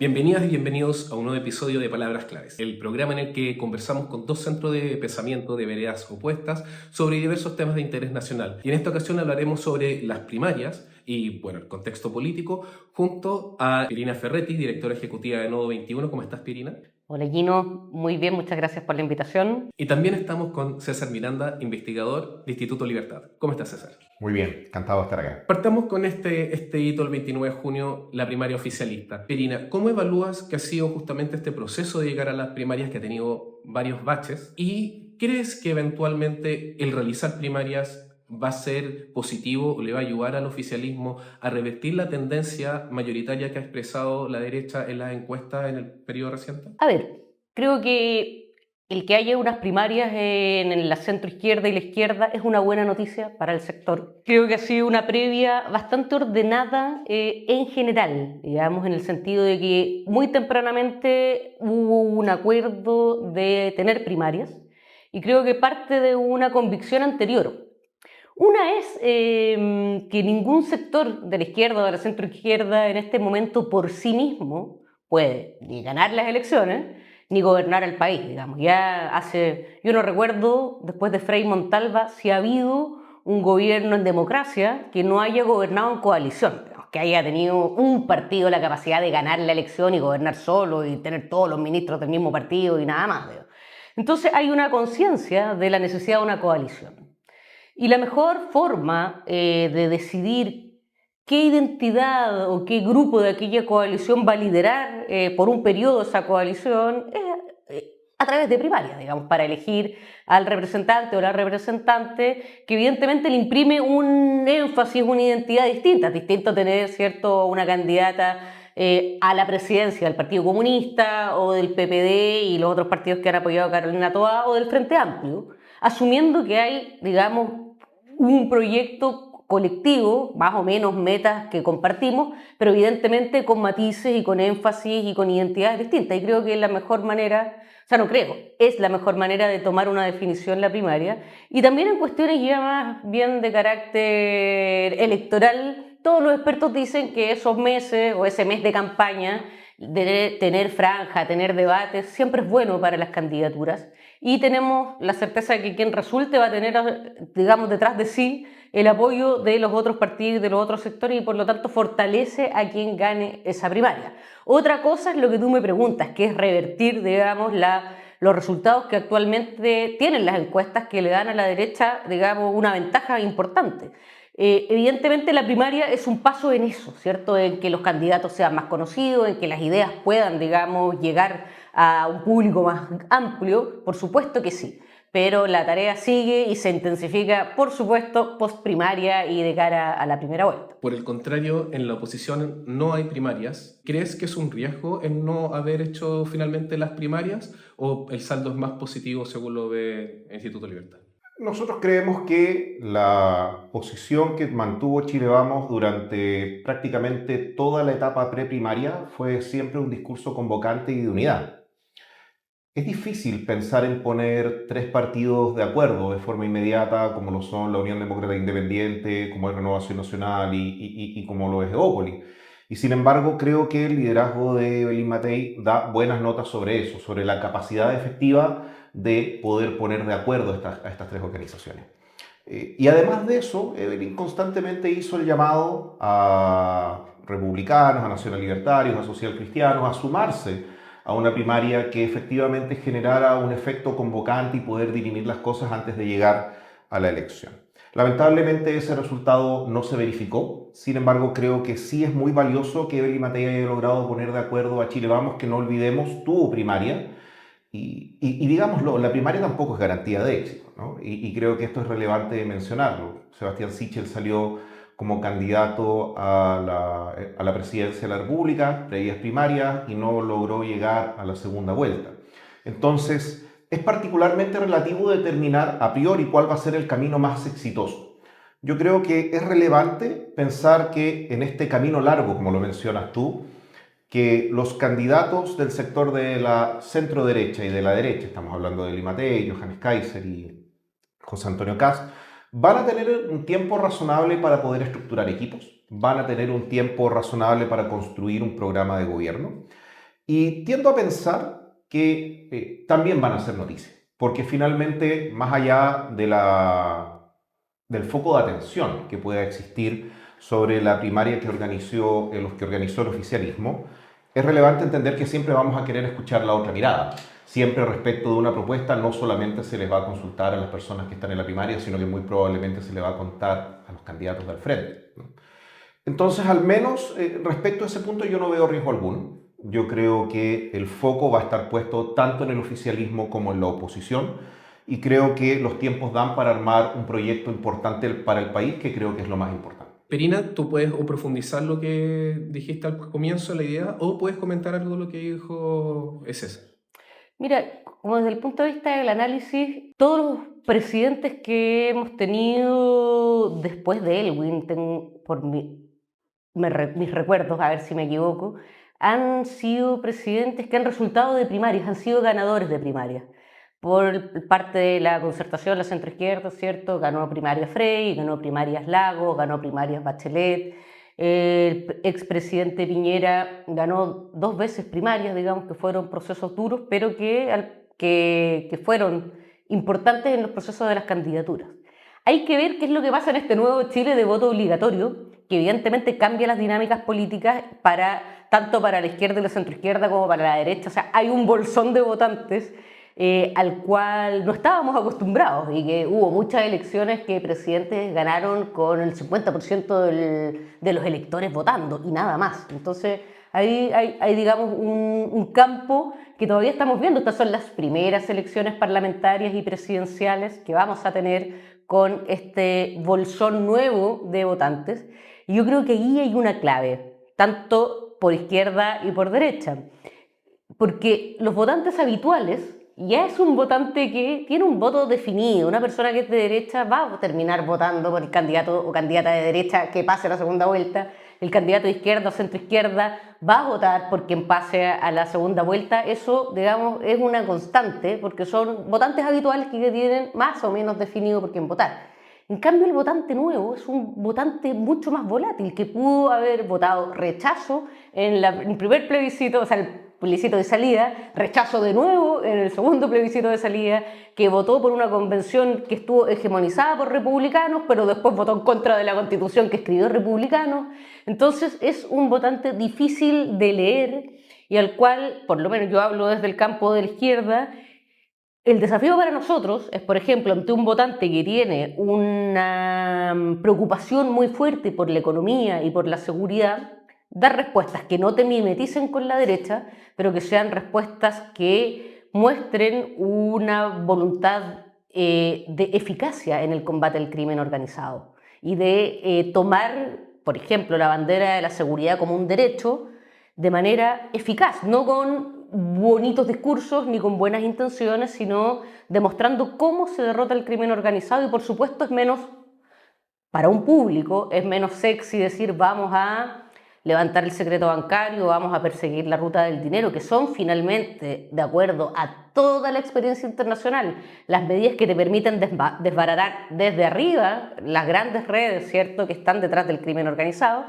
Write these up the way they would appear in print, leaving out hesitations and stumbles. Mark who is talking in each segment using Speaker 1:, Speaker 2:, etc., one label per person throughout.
Speaker 1: Bienvenidas y bienvenidos a un nuevo episodio de Palabras Claves, el programa en el que conversamos con dos centros de pensamiento de veredas opuestas sobre diversos temas de interés nacional. Y en esta ocasión hablaremos sobre las primarias y, el contexto político, junto a Pirina Ferretti, directora ejecutiva de Nodo 21. ¿Cómo estás, Pirina?
Speaker 2: Hola Gino, muy bien, muchas gracias por la invitación.
Speaker 1: Y también estamos con César Miranda, investigador de Instituto Libertad. ¿Cómo estás, César?
Speaker 3: Muy bien, encantado de estar acá.
Speaker 1: Partamos con este hito el 29 de junio, la primaria oficialista. Pirina, ¿cómo evalúas que ha sido justamente este proceso de llegar a las primarias que ha tenido varios baches? ¿Y crees que eventualmente el realizar primarias va a ser positivo o le va a ayudar al oficialismo a revertir la tendencia mayoritaria que ha expresado la derecha en las encuestas en el periodo reciente?
Speaker 2: Creo que el que haya unas primarias en la centroizquierda y la izquierda es una buena noticia para el sector. Creo que ha sido una previa bastante ordenada en general, digamos, en el sentido de que muy tempranamente hubo un acuerdo de tener primarias y creo que parte de una convicción anterior. Una es que ningún sector de la izquierda o de la centroizquierda en este momento por sí mismo puede ni ganar las elecciones ni gobernar el país, digamos. Yo no recuerdo, después de Frei Montalva, si ha habido un gobierno en democracia que no haya gobernado en coalición, digamos, que haya tenido un partido la capacidad de ganar la elección y gobernar solo y tener todos los ministros del mismo partido y nada más, digamos. Entonces hay una conciencia de la necesidad de una coalición. Y la mejor forma de decidir qué identidad o qué grupo de aquella coalición va a liderar por un periodo esa coalición es a través de primarias, digamos, para elegir al representante o la representante que evidentemente le imprime un énfasis, una identidad distinta. Es distinto tener, ¿cierto?, una candidata a la presidencia del Partido Comunista o del PPD y los otros partidos que han apoyado a Carolina Toa o del Frente Amplio, asumiendo que hay, digamos, un proyecto colectivo, más o menos metas que compartimos, pero evidentemente con matices y con énfasis y con identidades distintas. Y creo que es la mejor manera, es la mejor manera de tomar una definición la primaria. Y también en cuestiones ya más bien de carácter electoral, todos los expertos dicen que esos meses o ese mes de campaña, de tener franja, tener debates, siempre es bueno para las candidaturas. Y tenemos la certeza de que quien resulte va a tener, digamos, detrás de sí el apoyo de los otros partidos, de los otros sectores y por lo tanto fortalece a quien gane esa primaria. Otra cosa es lo que tú me preguntas, que es revertir, digamos, los resultados que actualmente tienen las encuestas que le dan a la derecha, digamos, una ventaja importante. Evidentemente la primaria es un paso en eso, ¿cierto? En que los candidatos sean más conocidos, en que las ideas puedan, digamos, llegar a un público más amplio, por supuesto que sí, pero la tarea sigue y se intensifica, por supuesto, post primaria y de cara a la primera vuelta.
Speaker 1: Por el contrario, en la oposición no hay primarias. ¿Crees que es un riesgo el no haber hecho finalmente las primarias o el saldo es más positivo según lo ve el Instituto Libertad?
Speaker 3: Nosotros creemos que la posición que mantuvo Chile Vamos durante prácticamente toda la etapa preprimaria fue siempre un discurso convocante y de unidad. Es difícil pensar en poner tres partidos de acuerdo de forma inmediata, como lo son la Unión Demócrata Independiente, como es Renovación Nacional y como lo es Evópolis. Y sin embargo, creo que el liderazgo de Evelyn Matei da buenas notas sobre eso, sobre la capacidad efectiva de poder poner de acuerdo a estas tres organizaciones. Y además de eso, Evelyn constantemente hizo el llamado a republicanos, a nacional-libertarios, a social-cristianos, a sumarse a una primaria que efectivamente generara un efecto convocante y poder dirimir las cosas antes de llegar a la elección. Lamentablemente ese resultado no se verificó, sin embargo creo que sí es muy valioso que Evelyn Matei haya logrado poner de acuerdo a Chile Vamos, que no olvidemos, tuvo primaria, y digámoslo, la primaria tampoco es garantía de éxito, ¿no? Y creo que esto es relevante mencionarlo. Sebastián Sichel salió como candidato a la presidencia de la República, previas primarias, y no logró llegar a la segunda vuelta. Entonces, es particularmente relativo determinar a priori cuál va a ser el camino más exitoso. Yo creo que es relevante pensar que en este camino largo, como lo mencionas tú, que los candidatos del sector de la centro-derecha y de la derecha, estamos hablando de Evelyn Matei, Johannes Kaiser y José Antonio Kast, van a tener un tiempo razonable para poder estructurar equipos, van a tener un tiempo razonable para construir un programa de gobierno. Y tiendo a pensar que también van a ser noticia, porque finalmente, más allá del foco de atención que pueda existir sobre la primaria que organizó el oficialismo, es relevante entender que siempre vamos a querer escuchar la otra mirada. Siempre respecto de una propuesta no solamente se les va a consultar a las personas que están en la primaria, sino que muy probablemente se le va a contar a los candidatos del frente, ¿no? Entonces, al menos respecto a ese punto yo no veo riesgo alguno. Yo creo que el foco va a estar puesto tanto en el oficialismo como en la oposición y creo que los tiempos dan para armar un proyecto importante para el país, que creo que es lo más importante.
Speaker 1: Perina, tú puedes o profundizar lo que dijiste al comienzo de la idea o puedes comentar algo de lo que dijo César.
Speaker 2: Mira, como desde el punto de vista del análisis, todos los presidentes que hemos tenido después de Elwin, mis recuerdos, a ver si me equivoco, han sido presidentes que han resultado de primarias, han sido ganadores de primarias. Por parte de la concertación, la centroizquierda, ¿cierto? Ganó primarias Frey, ganó primarias Lagos, ganó primarias Bachelet. El expresidente Piñera ganó 2 veces primarias, digamos que fueron procesos duros, pero que fueron importantes en los procesos de las candidaturas. Hay que ver qué es lo que pasa en este nuevo Chile de voto obligatorio, que evidentemente cambia las dinámicas políticas tanto para la izquierda y la centroizquierda como para la derecha. O sea, hay un bolsón de votantes al cual no estábamos acostumbrados y que hubo muchas elecciones que presidentes ganaron con el 50% de los electores votando y nada más. Entonces hay digamos, un campo que todavía estamos viendo. Estas son las primeras elecciones parlamentarias y presidenciales que vamos a tener con este bolsón nuevo de votantes. Y yo creo que ahí hay una clave, tanto por izquierda y por derecha, porque los votantes habituales ya es un votante que tiene un voto definido. Una persona que es de derecha va a terminar votando por el candidato o candidata de derecha que pase a la segunda vuelta. El candidato de izquierda o centroizquierda va a votar por quien pase a la segunda vuelta. Eso, digamos, es una constante porque son votantes habituales que tienen más o menos definido por quién votar. En cambio, el votante nuevo es un votante mucho más volátil, que pudo haber votado rechazo en el primer plebiscito, o sea, el plebiscito de salida, rechazo de nuevo en el segundo plebiscito de salida, que votó por una convención que estuvo hegemonizada por republicanos, pero después votó en contra de la constitución que escribió republicanos. Entonces es un votante difícil de leer y al cual, por lo menos yo hablo desde el campo de la izquierda, el desafío para nosotros es, por ejemplo, ante un votante que tiene una preocupación muy fuerte por la economía y por la seguridad, dar respuestas que no te mimeticen con la derecha, pero que sean respuestas que muestren una voluntad de eficacia en el combate al crimen organizado y de tomar, por ejemplo, la bandera de la seguridad como un derecho de manera eficaz, no con bonitos discursos ni con buenas intenciones, sino demostrando cómo se derrota el crimen organizado. Y por supuesto es menos, para un público, es menos sexy decir vamos a levantar el secreto bancario, vamos a perseguir la ruta del dinero, que son finalmente, de acuerdo a toda la experiencia internacional, las medidas que te permiten desbaratar desde arriba las grandes redes, ¿cierto?, que están detrás del crimen organizado.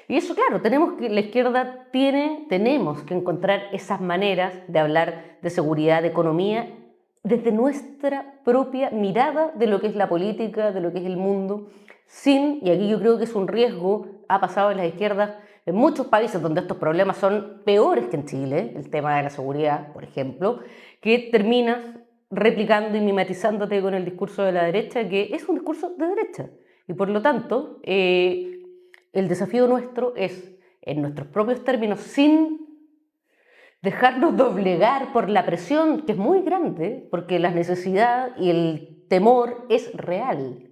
Speaker 2: Y eso, claro, la izquierda tenemos que encontrar esas maneras de hablar de seguridad, de economía, desde nuestra propia mirada de lo que es la política, de lo que es el mundo, y aquí yo creo que es un riesgo, ha pasado en las izquierdas, en muchos países donde estos problemas son peores que en Chile, el tema de la seguridad, por ejemplo, que terminas replicando y mimetizándote con el discurso de la derecha, que es un discurso de derecha. Y por lo tanto, el desafío nuestro es, en nuestros propios términos, sin dejarnos doblegar por la presión, que es muy grande, porque la necesidad y el temor es real.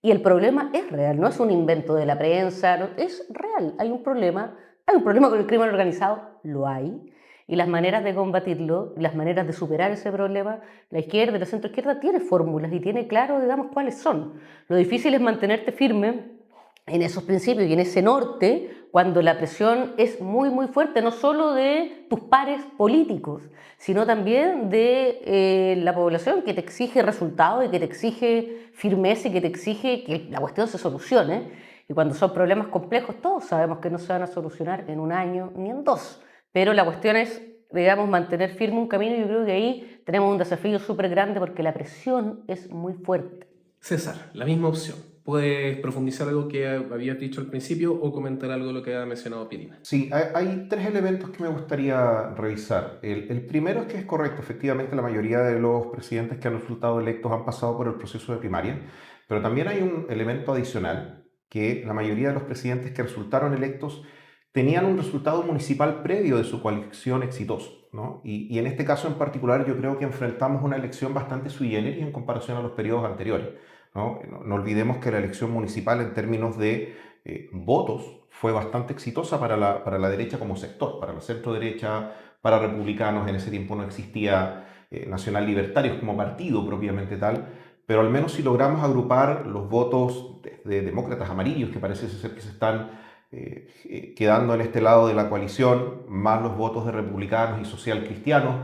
Speaker 2: Y el problema es real, no es un invento de la prensa, no, es real. Hay un problema con el crimen organizado, lo hay. Y las maneras de combatirlo, las maneras de superar ese problema, la izquierda y la centroizquierda tiene fórmulas y tiene claro, digamos, cuáles son. Lo difícil es mantenerte firme en esos principios y en ese norte cuando la presión es muy, muy fuerte, no solo de tus pares políticos, sino también de la población que te exige resultados y que te exige firmeza y que te exige que la cuestión se solucione. Y cuando son problemas complejos, todos sabemos que no se van a solucionar en un año ni en 2. Pero la cuestión es digamos, mantener firme un camino. Yo creo que ahí tenemos un desafío súper grande porque la presión es muy fuerte.
Speaker 1: César, la misma opción. ¿Puedes profundizar algo que habías dicho al principio o comentar algo de lo que ha mencionado Pirina?
Speaker 3: Sí, hay tres elementos que me gustaría revisar. El primero es que es correcto, efectivamente la mayoría de los presidentes que han resultado electos han pasado por el proceso de primaria, pero también hay un elemento adicional, que la mayoría de los presidentes que resultaron electos tenían un resultado municipal previo de su coalición exitoso, ¿no? Y en este caso en particular yo creo que enfrentamos una elección bastante sui generis en comparación a los periodos anteriores, ¿no? No olvidemos que la elección municipal en términos de votos fue bastante exitosa para la derecha como sector, para la centro derecha, para republicanos. En ese tiempo no existía Nacional Libertarios como partido propiamente tal, pero al menos si logramos agrupar los votos de demócratas amarillos, que parece ser que se están quedando en este lado de la coalición, más los votos de republicanos y social cristianos,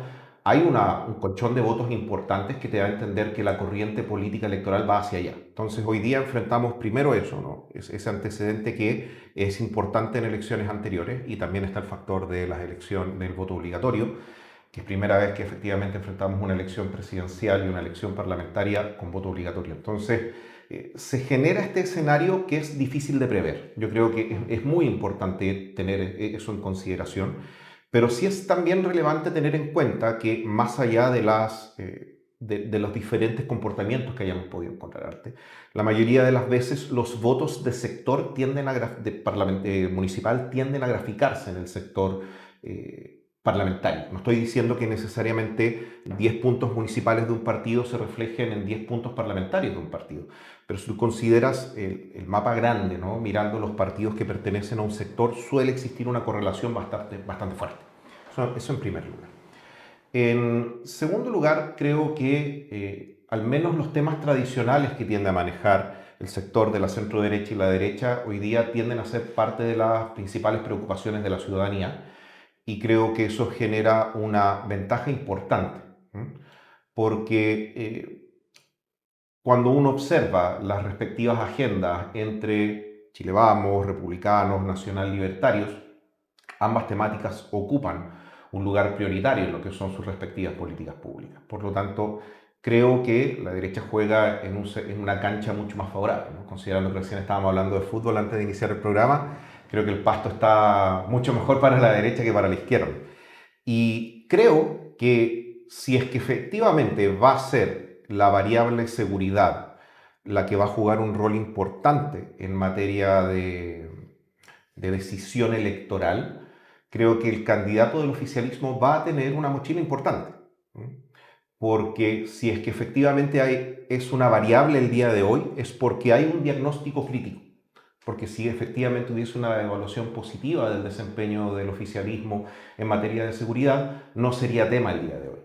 Speaker 3: hay un colchón de votos importantes que te da a entender que la corriente política electoral va hacia allá. Entonces hoy día enfrentamos primero eso, ¿no? Ese antecedente que es importante en elecciones anteriores, y también está el factor de la elección del voto obligatorio, que es primera vez que efectivamente enfrentamos una elección presidencial y una elección parlamentaria con voto obligatorio. Entonces se genera este escenario que es difícil de prever. Yo creo que es muy importante tener eso en consideración. Pero sí es también relevante tener en cuenta que más allá de de los diferentes comportamientos que hayamos podido encontrar antes, la mayoría de las veces los votos de sector municipal tienden a graficarse en el sector parlamentario. No estoy diciendo que necesariamente 10 puntos municipales de un partido se reflejen en 10 puntos parlamentarios de un partido, pero si tú consideras el mapa grande, ¿no? Mirando los partidos que pertenecen a un sector, suele existir una correlación bastante fuerte. Eso en primer lugar. En segundo lugar, creo que al menos los temas tradicionales que tiende a manejar el sector de la centro derecha y la derecha hoy día tienden a ser parte de las principales preocupaciones de la ciudadanía, y creo que eso genera una ventaja importante, ¿m? Porque cuando uno observa las respectivas agendas entre Chile Vamos, republicanos, nacional libertarios, ambas temáticas ocupan un lugar prioritario en lo que son sus respectivas políticas públicas. Por lo tanto, creo que la derecha juega en una cancha mucho más favorable, ¿no? Considerando que recién estábamos hablando de fútbol antes de iniciar el programa, creo que el pasto está mucho mejor para la derecha que para la izquierda. Y creo que si es que efectivamente va a ser la variable seguridad la que va a jugar un rol importante en materia de decisión electoral, creo que el candidato del oficialismo va a tener una mochila importante. Porque si es que efectivamente es una variable el día de hoy, es porque hay un diagnóstico crítico. Porque si efectivamente hubiese una evaluación positiva del desempeño del oficialismo en materia de seguridad, no sería tema el día de hoy.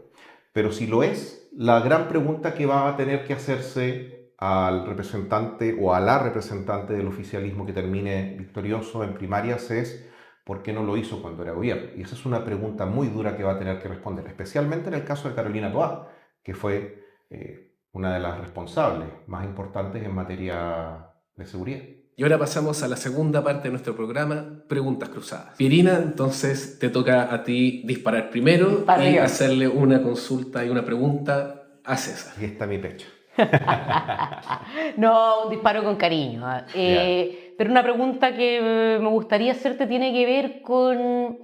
Speaker 3: Pero si lo es, la gran pregunta que va a tener que hacerse al representante o a la representante del oficialismo que termine victorioso en primarias es ¿por qué no lo hizo cuando era gobierno? Y esa es una pregunta muy dura que va a tener que responder, especialmente en el caso de Carolina Toá, que fue una de las responsables más importantes en materia de seguridad.
Speaker 1: Y ahora pasamos a la segunda parte de nuestro programa, Preguntas Cruzadas. Pirina, entonces te toca a ti disparar primero y hacerle una consulta y una pregunta a César.
Speaker 3: Y está mi pecho.
Speaker 2: No, un disparo con cariño. Pero una pregunta que me gustaría hacerte tiene que ver con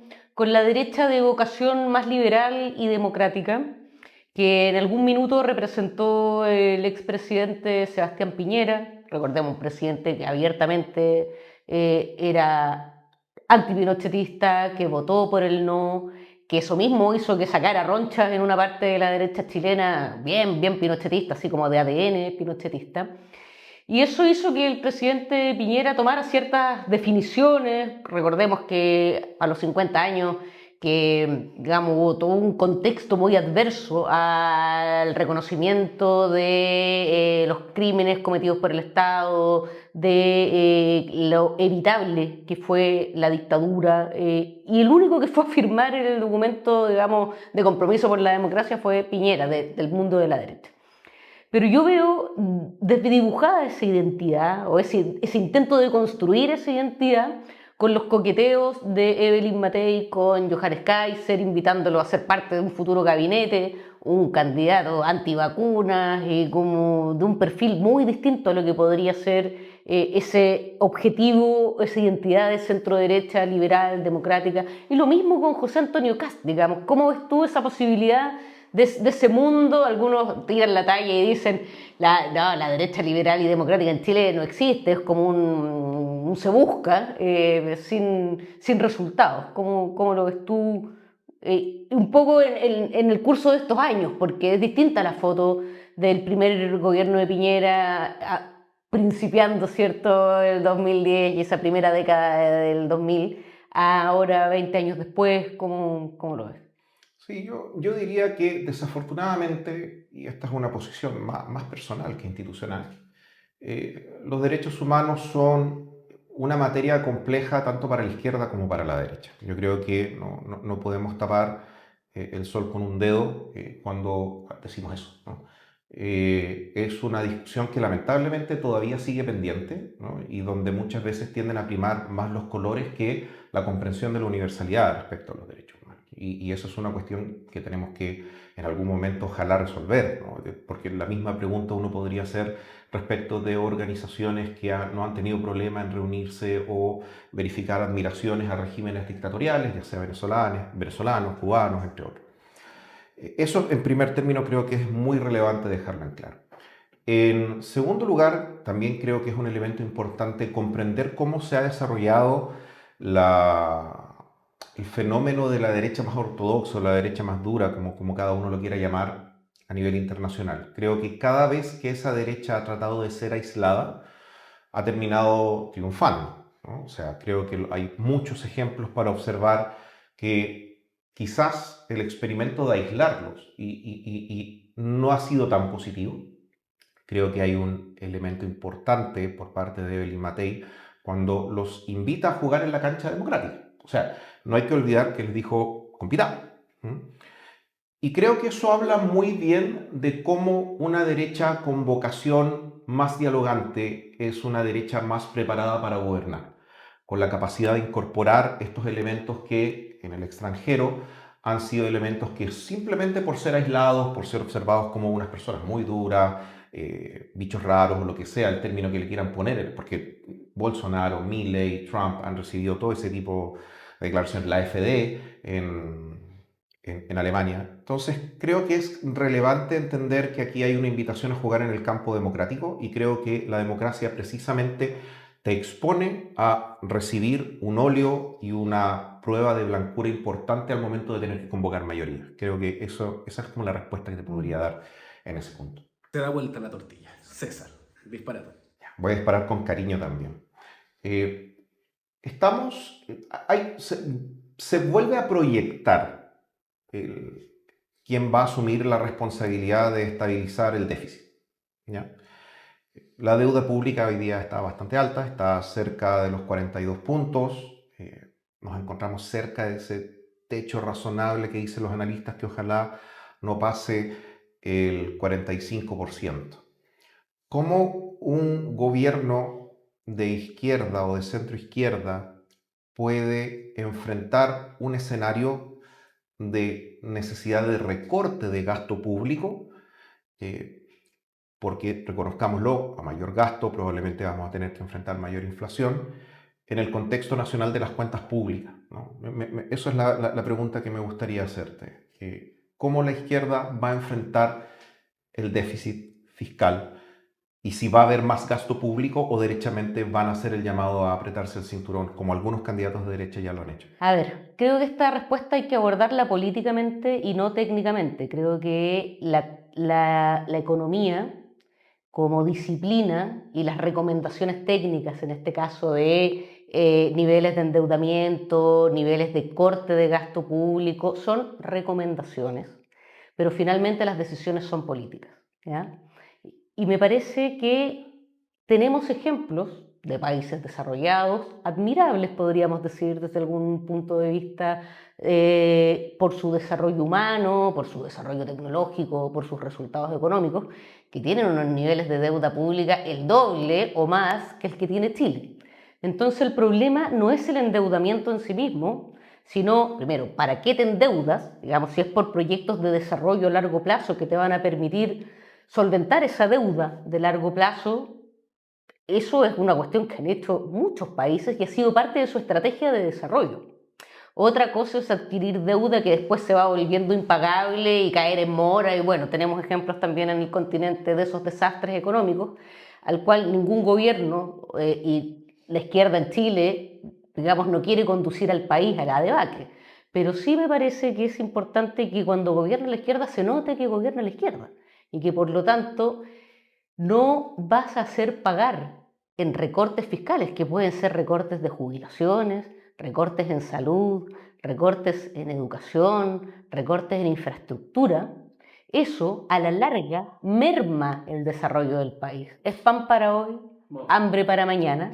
Speaker 2: la derecha de vocación más liberal y democrática, que en algún minuto representó el expresidente Sebastián Piñera. Recordemos, un presidente que abiertamente era antipinochetista, que votó por el no, que eso mismo hizo que sacara ronchas en una parte de la derecha chilena bien pinochetista, así como de ADN pinochetista. Y eso hizo que el presidente Piñera tomara ciertas definiciones. Recordemos que a los 50 años, que digamos, hubo todo un contexto muy adverso al reconocimiento de los crímenes cometidos por el Estado, de lo evitable que fue la dictadura, y el único que fue a firmar el documento, digamos, de compromiso por la democracia fue Piñera, del mundo de la derecha. Pero yo veo desdibujada esa identidad, o ese intento de construir esa identidad, con los coqueteos de Evelyn Matei con Johannes Kaiser, invitándolo a ser parte de un futuro gabinete, un candidato antivacunas y como de un perfil muy distinto a lo que podría ser ese objetivo, esa identidad de centro-derecha, liberal, democrática. Y lo mismo con José Antonio Kast, digamos. ¿Cómo ves tú esa posibilidad de ese mundo? Algunos tiran la talla y dicen la derecha liberal y democrática en Chile no existe, es como un se busca sin resultados. ¿Cómo lo ves tú? Un poco en el curso de estos años, porque es distinta la foto del primer gobierno de Piñera principiando, ¿cierto?, el 2010 y esa primera década del 2000, ahora 20 años después. ¿Cómo lo ves?
Speaker 3: Sí, yo diría que desafortunadamente, y esta es una posición más personal que institucional, los derechos humanos son una materia compleja tanto para la izquierda como para la derecha. Yo creo que no podemos tapar el sol con un dedo cuando decimos eso, ¿no? Es una discusión que lamentablemente todavía sigue pendiente, ¿no? Y donde muchas veces tienden a primar más los colores que la comprensión de la universalidad respecto a los derechos humanos. Y eso es una cuestión que tenemos que en algún momento ojalá resolver, ¿no? Porque la misma pregunta uno podría hacer respecto de organizaciones que no han tenido problema en reunirse o verificar admiraciones a regímenes dictatoriales, ya sea venezolanos, cubanos, entre otros. Eso en primer término creo que es muy relevante dejarlo en claro. En segundo lugar, también creo que es un elemento importante comprender cómo se ha desarrollado el fenómeno de la derecha más ortodoxa, la derecha más dura, como cada uno lo quiera llamar, a nivel internacional. Creo que cada vez que esa derecha ha tratado de ser aislada, ha terminado triunfando, ¿no? O sea, creo que hay muchos ejemplos para observar que quizás el experimento de aislarlos y no ha sido tan positivo. Creo que hay un elemento importante por parte de Evelyn Matei cuando los invita a jugar en la cancha democrática. O sea, no hay que olvidar que les dijo, compitamos. Y creo que eso habla muy bien de cómo una derecha con vocación más dialogante es una derecha más preparada para gobernar, con la capacidad de incorporar estos elementos que en el extranjero han sido elementos que simplemente por ser aislados, por ser observados como unas personas muy duras, bichos raros o lo que sea, el término que le quieran poner, porque Bolsonaro, Milley, Trump han recibido todo ese tipo de declaraciones, la AfD en Alemania. Entonces, creo que es relevante entender que aquí hay una invitación a jugar en el campo democrático y creo que la democracia precisamente te expone a recibir un óleo y una prueba de blancura importante al momento de tener que convocar mayoría. Creo que esa es como la respuesta que te podría dar en ese punto.
Speaker 1: Se da vuelta la tortilla. César, disparado.
Speaker 3: Voy a disparar con cariño también. Eh, se vuelve a proyectar el, quién va a asumir la responsabilidad de estabilizar el déficit, ¿ya? La deuda pública hoy día está bastante alta, está cerca de los 42 puntos. Nos encontramos cerca de ese techo razonable que dicen los analistas que ojalá no pase el 45%. ¿Cómo un gobierno de izquierda o de centro izquierda puede enfrentar un escenario de necesidad de recorte de gasto público? Porque, reconozcámoslo, a mayor gasto probablemente vamos a tener que enfrentar mayor inflación en el contexto nacional de las cuentas públicas, ¿no? Eso es la pregunta que me gustaría hacerte. ¿Cómo la izquierda va a enfrentar el déficit fiscal? Y si va a haber más gasto público o derechamente van a hacer el llamado a apretarse el cinturón, como algunos candidatos de derecha ya lo han hecho.
Speaker 2: A ver, creo que esta respuesta hay que abordarla políticamente y no técnicamente. Creo que la economía como disciplina y las recomendaciones técnicas, en este caso de niveles de endeudamiento, niveles de corte de gasto público, son recomendaciones, pero finalmente las decisiones son políticas, ¿ya? Y me parece que tenemos ejemplos de países desarrollados, admirables podríamos decir desde algún punto de vista, por su desarrollo humano, por su desarrollo tecnológico, por sus resultados económicos, que tienen unos niveles de deuda pública el doble o más que el que tiene Chile. Entonces el problema no es el endeudamiento en sí mismo, sino, primero, ¿para qué te endeudas? Digamos, si es por proyectos de desarrollo a largo plazo que te van a permitir solventar esa deuda de largo plazo, eso es una cuestión que han hecho muchos países y ha sido parte de su estrategia de desarrollo. Otra cosa es adquirir deuda que después se va volviendo impagable y caer en mora, y bueno, tenemos ejemplos también en el continente de esos desastres económicos, al cual ningún gobierno y la izquierda en Chile, digamos, no quiere conducir al país a la debacle. Pero sí me parece que es importante que cuando gobierna la izquierda se note que gobierna la izquierda y que por lo tanto no vas a hacer pagar en recortes fiscales, que pueden ser recortes de jubilaciones, recortes en salud, recortes en educación, recortes en infraestructura. Eso a la larga merma el desarrollo del país. Es pan para hoy, hambre para mañana.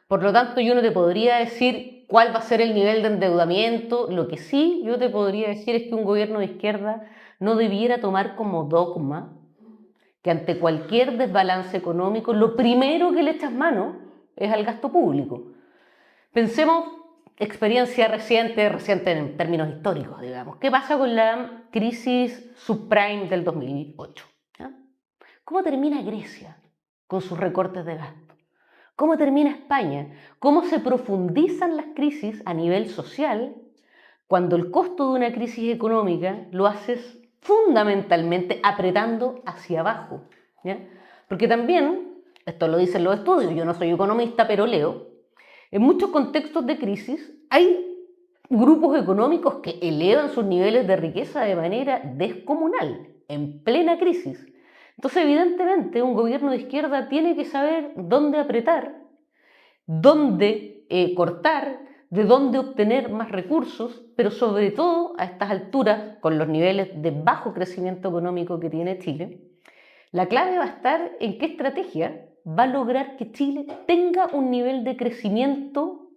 Speaker 2: Por lo tanto, yo no te podría decir cuál va a ser el nivel de endeudamiento. Lo que sí yo te podría decir es que un gobierno de izquierda no debiera tomar como dogma que ante cualquier desbalance económico, lo primero que le echas mano es al gasto público. Pensemos experiencia reciente en términos históricos, digamos. ¿Qué pasa con la crisis subprime del 2008? ¿Ya? ¿Cómo termina Grecia con sus recortes de gasto? ¿Cómo termina España? ¿Cómo se profundizan las crisis a nivel social cuando el costo de una crisis económica lo haces fundamentalmente apretando hacia abajo? ¿Ya? Porque también, esto lo dicen los estudios, yo no soy economista, pero leo, en muchos contextos de crisis hay grupos económicos que elevan sus niveles de riqueza de manera descomunal, en plena crisis. Entonces, evidentemente, un gobierno de izquierda tiene que saber dónde apretar, dónde cortar, de dónde obtener más recursos, pero sobre todo a estas alturas, con los niveles de bajo crecimiento económico que tiene Chile, la clave va a estar en qué estrategia va a lograr que Chile tenga un nivel de crecimiento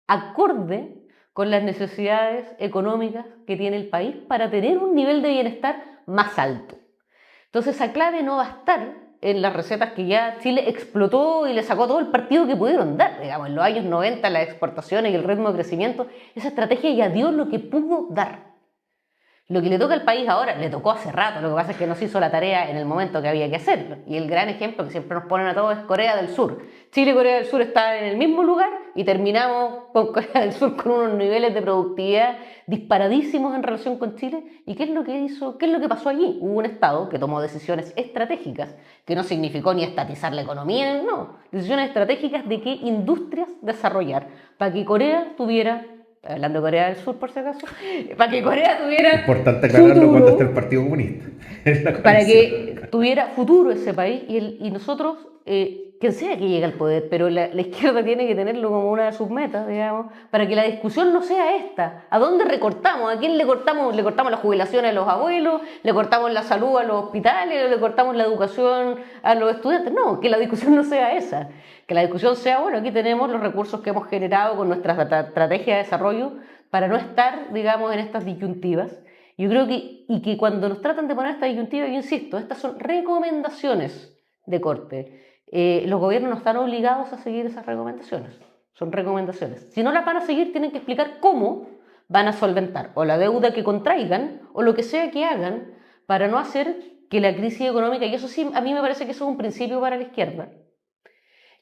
Speaker 2: acorde con las necesidades económicas que tiene el país para tener un nivel de bienestar más alto. Entonces esa clave no va a estar en las recetas que ya Chile explotó y le sacó todo el partido que pudieron dar. Digamos, en los años 90, las exportaciones y el ritmo de crecimiento, esa estrategia ya dio lo que pudo dar. Lo que le toca al país ahora, le tocó hace rato, lo que pasa es que no se hizo la tarea en el momento que había que hacerlo. Y el gran ejemplo que siempre nos ponen a todos es Corea del Sur. Chile y Corea del Sur están en el mismo lugar y terminamos con Corea del Sur con unos niveles de productividad disparadísimos en relación con Chile. ¿Y qué es lo que hizo? ¿Qué es lo que pasó allí? Hubo un Estado que tomó decisiones estratégicas, que no significó ni estatizar la economía, no. Decisiones estratégicas de qué industrias desarrollar para que Corea tuviera, hablando de Corea del Sur por si acaso, para que Corea tuviera
Speaker 3: Importante aclararlo
Speaker 2: futuro,
Speaker 3: cuando esté el Partido Comunista.
Speaker 2: para que tuviera futuro ese país y nosotros, quien sea que llegue al poder, pero la izquierda tiene que tenerlo como una de sus metas, digamos, para que la discusión no sea esta. ¿A dónde recortamos? ¿A quién le cortamos? ¿Le cortamos las jubilaciones a los abuelos? ¿Le cortamos la salud a los hospitales? ¿Le cortamos la educación a los estudiantes? No, que la discusión no sea esa. Que la discusión sea, bueno, aquí tenemos los recursos que hemos generado con nuestra estrategia de desarrollo para no estar, digamos, en estas disyuntivas. Yo creo que cuando nos tratan de poner esta disyuntiva, yo insisto, estas son recomendaciones de corte. Los gobiernos no están obligados a seguir esas recomendaciones, son recomendaciones. Si no las van a seguir, tienen que explicar cómo van a solventar o la deuda que contraigan o lo que sea que hagan para no hacer que la crisis económica, y eso sí, a mí me parece que eso es un principio para la izquierda,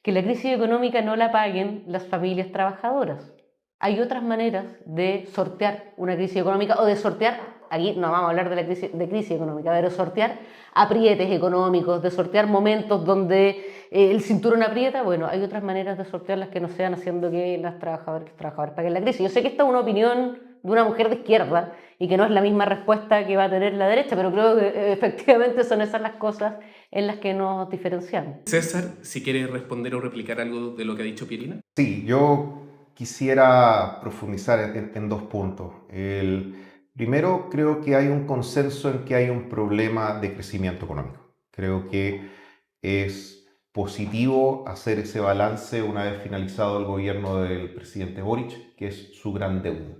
Speaker 2: que la crisis económica no la paguen las familias trabajadoras. Hay otras maneras de sortear una crisis económica o de sortear, aquí no vamos a hablar de la crisis económica, pero de sortear aprietes económicos, de sortear momentos donde el cinturón aprieta. Bueno, hay otras maneras de sortearlas que no sean haciendo que las trabajadoras paguen la crisis. Yo sé que esta es una opinión de una mujer de izquierda y que no es la misma respuesta que va a tener la derecha, pero creo que efectivamente son esas las cosas en las que nos diferenciamos.
Speaker 1: César, si quieres responder o replicar algo de lo que ha dicho Pierina.
Speaker 3: Sí, yo quisiera profundizar en dos puntos. El primero, creo que hay un consenso en que hay un problema de crecimiento económico. Creo que es positivo hacer ese balance una vez finalizado el gobierno del presidente Boric, que es su gran deuda.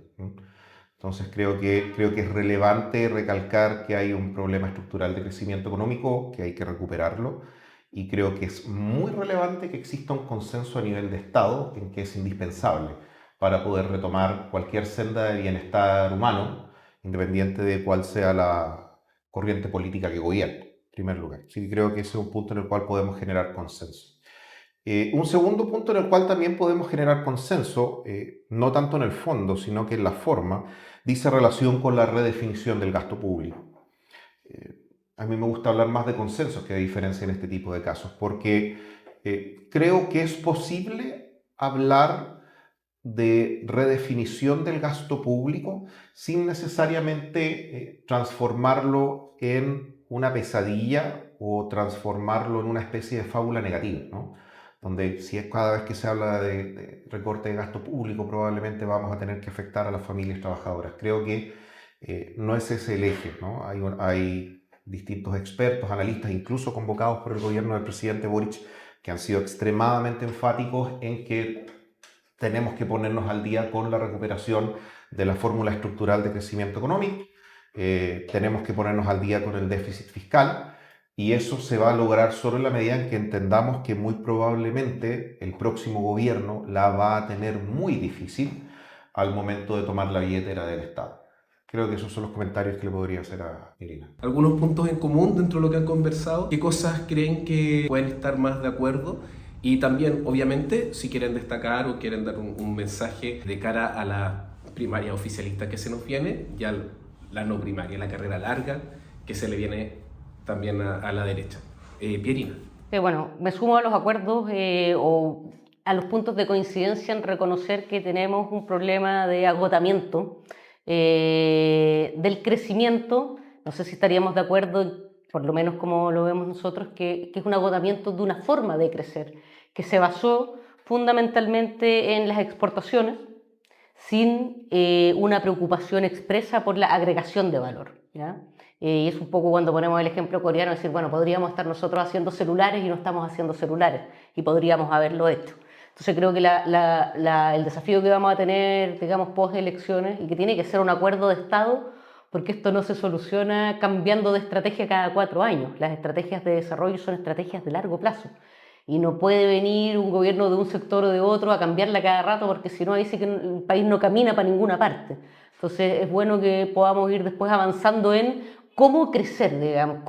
Speaker 3: Entonces creo que es relevante recalcar que hay un problema estructural de crecimiento económico, que hay que recuperarlo y creo que es muy relevante que exista un consenso a nivel de Estado en que es indispensable para poder retomar cualquier senda de bienestar humano, independiente de cuál sea la corriente política que gobierne, en primer lugar. Así que creo que ese es un punto en el cual podemos generar consenso. Un segundo punto en el cual también podemos generar consenso, no tanto en el fondo, sino que en la forma, dice relación con la redefinición del gasto público. A mí me gusta hablar más de consensos que de diferencia en este tipo de casos, porque creo que es posible hablar de redefinición del gasto público sin necesariamente transformarlo en una pesadilla o transformarlo en una especie de fábula negativa, ¿no? Donde si es cada vez que se habla de recorte de gasto público, probablemente vamos a tener que afectar a las familias trabajadoras. Creo que no es ese el eje, ¿no? Hay distintos expertos, analistas, incluso convocados por el gobierno del presidente Boric, que han sido extremadamente enfáticos en que tenemos que ponernos al día con la recuperación de la fórmula estructural de crecimiento económico, tenemos que ponernos al día con el déficit fiscal, y eso se va a lograr solo en la medida en que entendamos que muy probablemente el próximo gobierno la va a tener muy difícil al momento de tomar la billetera del Estado. Creo que esos son los comentarios que le podría hacer a Irina.
Speaker 1: Algunos puntos en común dentro de lo que han conversado, ¿qué cosas creen que pueden estar más de acuerdo? Y también, obviamente, si quieren destacar o quieren dar un mensaje de cara a la primaria oficialista que se nos viene, ya la no primaria, la carrera larga que se le viene también a la derecha. Pierina.
Speaker 2: Bueno, me sumo a los acuerdos o a los puntos de coincidencia en reconocer que tenemos un problema de agotamiento del crecimiento. No sé si estaríamos de acuerdo, por lo menos como lo vemos nosotros, que es un agotamiento de una forma de crecer, que se basó fundamentalmente en las exportaciones, sin una preocupación expresa por la agregación de valor, ¿ya? Y es un poco cuando ponemos el ejemplo coreano, decir, bueno, podríamos estar nosotros haciendo celulares y no estamos haciendo celulares, y podríamos haberlo hecho. Entonces creo que el desafío que vamos a tener, digamos, post elecciones, y que tiene que ser un acuerdo de Estado, porque esto no se soluciona cambiando de estrategia cada 4 años. Las estrategias de desarrollo son estrategias de largo plazo. Y no puede venir un gobierno de un sector o de otro a cambiarla cada rato, porque si no, ahí sí que el país no camina para ninguna parte. Entonces es bueno que podamos ir después avanzando en cómo crecer, digamos,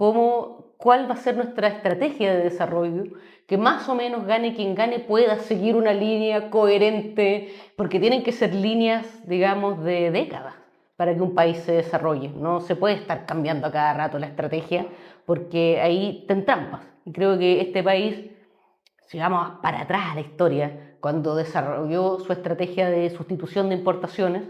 Speaker 2: cuál va a ser nuestra estrategia de desarrollo, que más o menos gane quien gane pueda seguir una línea coherente, porque tienen que ser líneas, digamos, de décadas para que un país se desarrolle. No se puede estar cambiando a cada rato la estrategia, porque ahí ten trampas. Y creo que este país, si vamos para atrás a la historia, cuando desarrolló su estrategia de sustitución de importaciones,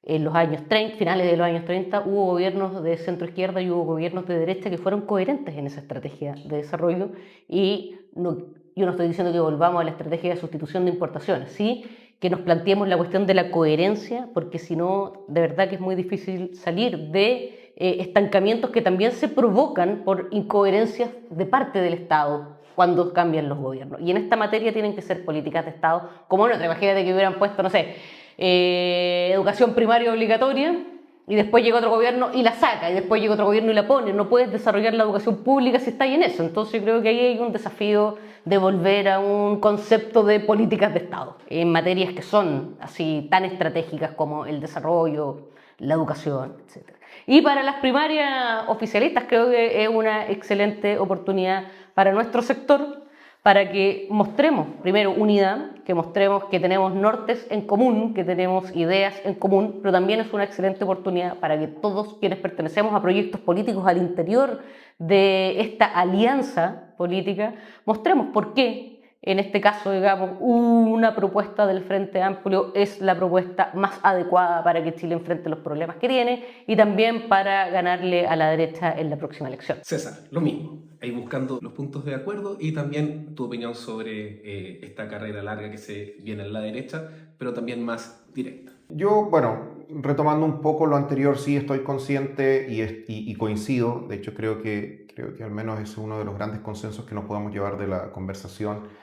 Speaker 2: en los años 30, finales de los años 30, hubo gobiernos de centro izquierda y hubo gobiernos de derecha que fueron coherentes en esa estrategia de desarrollo, y yo no estoy diciendo que volvamos a la estrategia de sustitución de importaciones, sí que nos planteemos la cuestión de la coherencia, porque si no, de verdad que es muy difícil salir de estancamientos que también se provocan por incoherencias de parte del Estado cuando cambian los gobiernos. Y en esta materia tienen que ser políticas de Estado, como en otra. Imagínate que hubieran puesto, no sé, educación primaria obligatoria, y después llega otro gobierno y la saca, y después llega otro gobierno y la pone. No puedes desarrollar la educación pública si estás en eso. Entonces creo que ahí hay un desafío de volver a un concepto de políticas de Estado en materias que son así tan estratégicas como el desarrollo, la educación, etc. Y para las primarias oficialistas creo que es una excelente oportunidad para nuestro sector, para que mostremos primero unidad, que mostremos que tenemos nortes en común, que tenemos ideas en común, pero también es una excelente oportunidad para que todos quienes pertenecemos a proyectos políticos al interior de esta alianza política, mostremos por qué, en este caso, digamos, una propuesta del Frente Amplio es la propuesta más adecuada para que Chile enfrente los problemas que tiene y también para ganarle a la derecha en la próxima elección.
Speaker 1: César, lo mismo, ahí buscando los puntos de acuerdo y también tu opinión sobre esta carrera larga que se viene en la derecha, pero también más directa.
Speaker 3: Yo, bueno, retomando un poco lo anterior, sí estoy consciente y coincido. De hecho, creo que al menos es uno de los grandes consensos que nos podemos llevar de la conversación,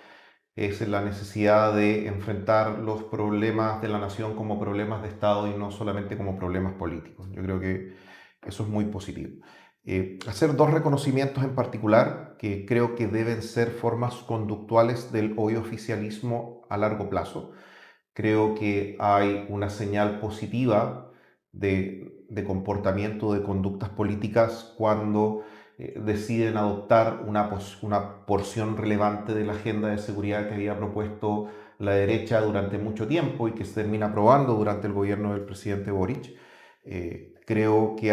Speaker 3: es la necesidad de enfrentar los problemas de la nación como problemas de Estado y no solamente como problemas políticos. Yo creo que eso es muy positivo. Hacer dos reconocimientos en particular que creo que deben ser formas conductuales del hoy oficialismo a largo plazo. Creo que hay una señal positiva de comportamiento, de conductas políticas cuando deciden adoptar una porción relevante de la agenda de seguridad que había propuesto la derecha durante mucho tiempo y que se termina aprobando durante el gobierno del presidente Boric. Creo que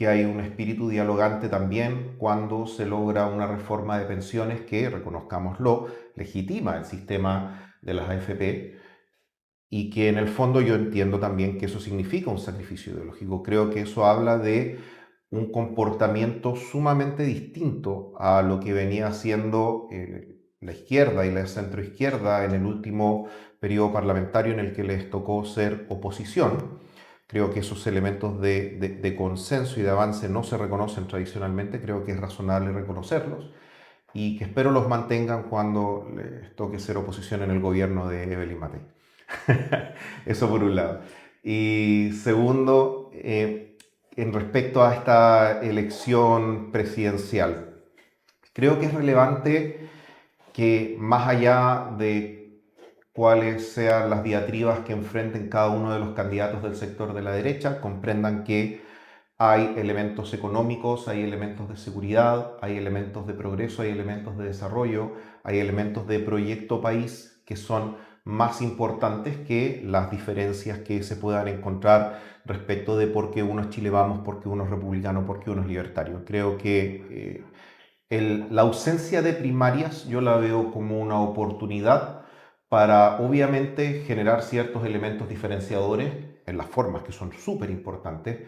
Speaker 3: hay un espíritu dialogante también cuando se logra una reforma de pensiones que, reconozcámoslo, legitima el sistema de las AFP y que en el fondo yo entiendo también que eso significa un sacrificio ideológico. Creo que eso habla de un comportamiento sumamente distinto a lo que venía haciendo la izquierda y la centroizquierda en el último periodo parlamentario en el que les tocó ser oposición. Creo que esos elementos de consenso y de avance no se reconocen tradicionalmente, creo que es razonable reconocerlos y que espero los mantengan cuando les toque ser oposición en el gobierno de Evelyn Matei. Eso por un lado. Y segundo, en respecto a esta elección presidencial, creo que es relevante que más allá de cuáles sean las diatribas que enfrenten cada uno de los candidatos del sector de la derecha, comprendan que hay elementos económicos, hay elementos de seguridad, hay elementos de progreso, hay elementos de desarrollo, hay elementos de proyecto país que son más importantes que las diferencias que se puedan encontrar respecto de por qué uno es Chile Vamos, por qué uno es republicano, por qué uno es libertario. Creo que la ausencia de primarias yo la veo como una oportunidad para obviamente generar ciertos elementos diferenciadores en las formas que son súper importantes,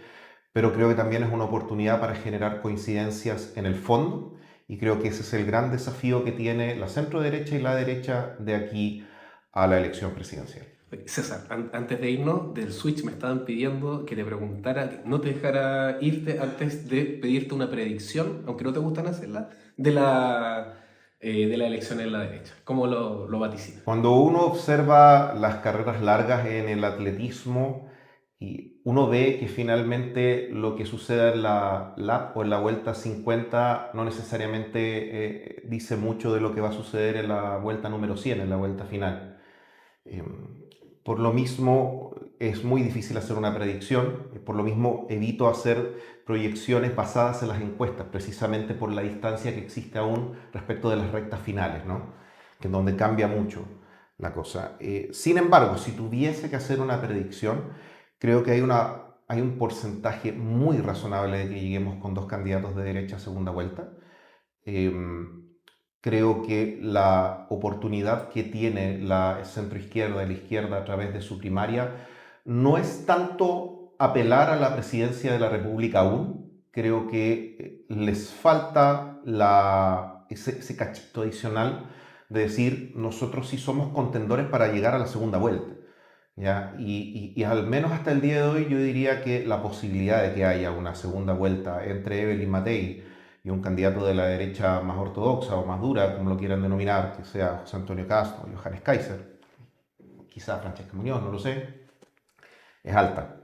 Speaker 3: pero creo que también es una oportunidad para generar coincidencias en el fondo y creo que ese es el gran desafío que tiene la centro-derecha y la derecha de aquí a la elección presidencial.
Speaker 1: César, antes de irnos del Switch me estaban pidiendo que te preguntara, no te dejara irte antes de pedirte una predicción, aunque no te gustan hacerla, de la elección en la derecha. ¿Cómo lo vaticinas?
Speaker 3: Cuando uno observa las carreras largas en el atletismo y uno ve que finalmente lo que sucede en la lap o en la vuelta 50 no necesariamente dice mucho de lo que va a suceder en la vuelta número 100, en la vuelta final. Por lo mismo es muy difícil hacer una predicción, por lo mismo evito hacer proyecciones basadas en las encuestas, precisamente por la distancia que existe aún respecto de las rectas finales, ¿no? Que es donde cambia mucho la cosa. Sin embargo, si tuviese que hacer una predicción, creo que hay un porcentaje muy razonable de que lleguemos con dos candidatos de derecha a segunda vuelta. Creo que la oportunidad que tiene la centroizquierda y la izquierda a través de su primaria no es tanto apelar a la presidencia de la República aún. Creo que les falta ese cachito adicional de decir nosotros sí somos contendores para llegar a la segunda vuelta. ¿Ya? Y al menos hasta el día de hoy yo diría que la posibilidad de que haya una segunda vuelta entre Evelyn Matei y un candidato de la derecha más ortodoxa o más dura, como lo quieran denominar, que sea José Antonio Castro o Johannes Kaiser, quizá Francesca Muñoz, no lo sé, es alta.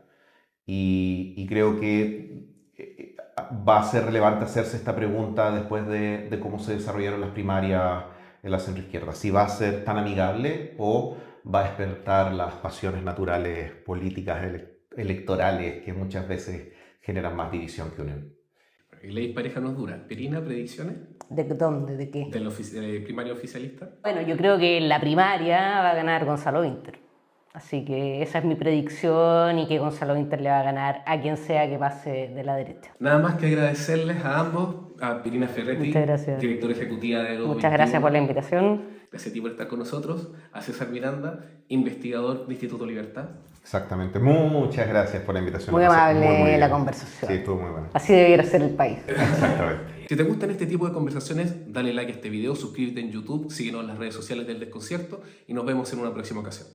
Speaker 3: Y creo que va a ser relevante hacerse esta pregunta después de cómo se desarrollaron las primarias en la centroizquierda. Si va a ser tan amigable o va a despertar las pasiones naturales políticas electorales que muchas veces generan más división que unión.
Speaker 1: Ley pareja no es dura. Perina, predicciones
Speaker 2: ¿De dónde? ¿De qué?
Speaker 1: del primario oficialista.
Speaker 2: Bueno, yo creo que en la primaria va a ganar Gonzalo Vinter. Así que esa es mi predicción y que Gonzalo Vinter le va a ganar a quien sea que pase de la derecha.
Speaker 1: Nada más que agradecerles a ambos, a Perina Ferretti,
Speaker 2: Muchas gracias.
Speaker 1: directora ejecutiva de Edo
Speaker 2: Muchas gracias
Speaker 1: 21.
Speaker 2: por la invitación.
Speaker 1: Gracias a ti por estar con nosotros. A César Miranda, investigador de Instituto Libertad.
Speaker 3: Exactamente. Muchas gracias por la invitación.
Speaker 2: Muy
Speaker 3: La pasé
Speaker 2: amable
Speaker 3: muy bien.
Speaker 2: la conversación.
Speaker 3: Sí, estuvo muy buena.
Speaker 2: Así debiera ser el país.
Speaker 3: Exactamente.
Speaker 1: Si te gustan este tipo de conversaciones, dale like a este video, suscríbete en YouTube, síguenos en las redes sociales del Desconcierto y nos vemos en una próxima ocasión.